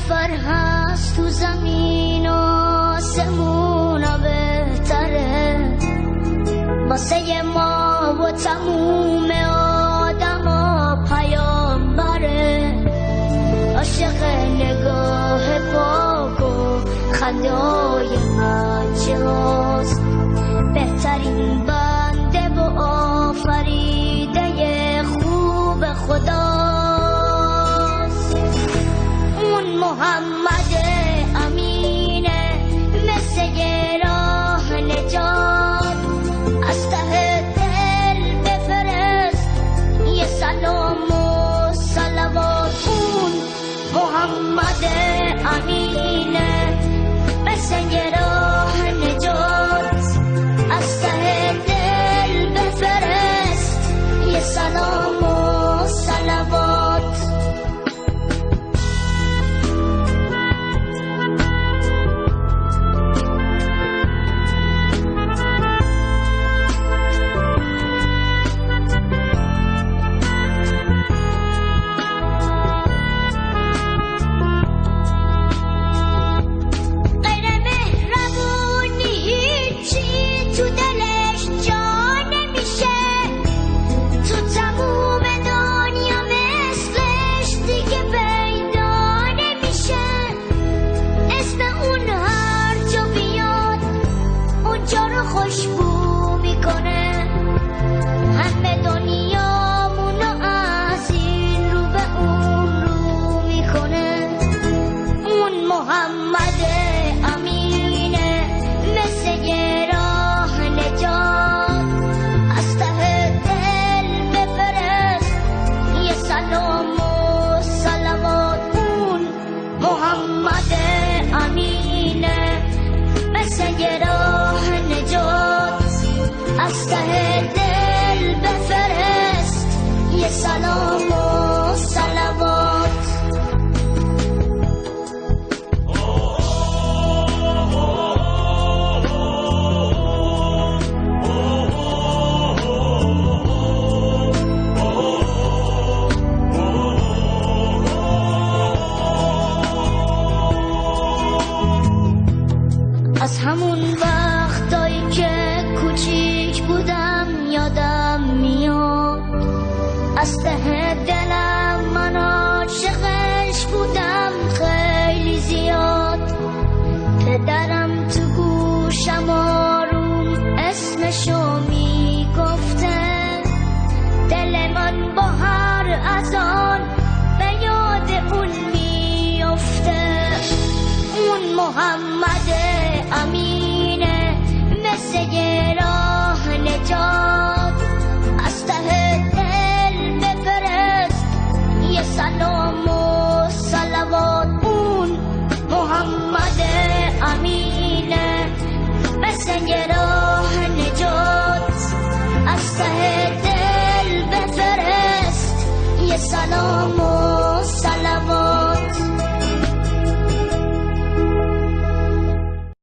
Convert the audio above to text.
سفر هست تو زمین و آسمون و بهتره واسه ما و تموم آدم و پیامبره عاشق نگاه پاک و خنده‌های مجاز بهترین بنده و آفریده خوب خداست اون محمد امینه مثل یه راه نجات از ته دل بفرست یه سلام و صلوات اون محمد امینه مثل یه راه نجات از ته دل بفرست یه سلام و صلوات خوشبو میکنه همه دنیامونو از این رو به اون رو میکنه اون محمد امینه مثل یه راه نجات از ته دل بفرست یه سلام و صلوات اون محمد امینه مثل یه راه نجات از ته دل بفرست یه سلام و صلوات از همون وقتایی که کوچیک بودم یادم میاد از ته دلم من عاشقش بودم خیلی زیاد پدرم تو گوشم آروم اسمشو میگفته دل من با هر اذان به یاد اون میفته اون محمد امینه مثل یه راه نجات از ته دل بفرست یه سلام و صلوات اون محمد امینه مثل یه راه نجات از ته دل بفرست یه سلام و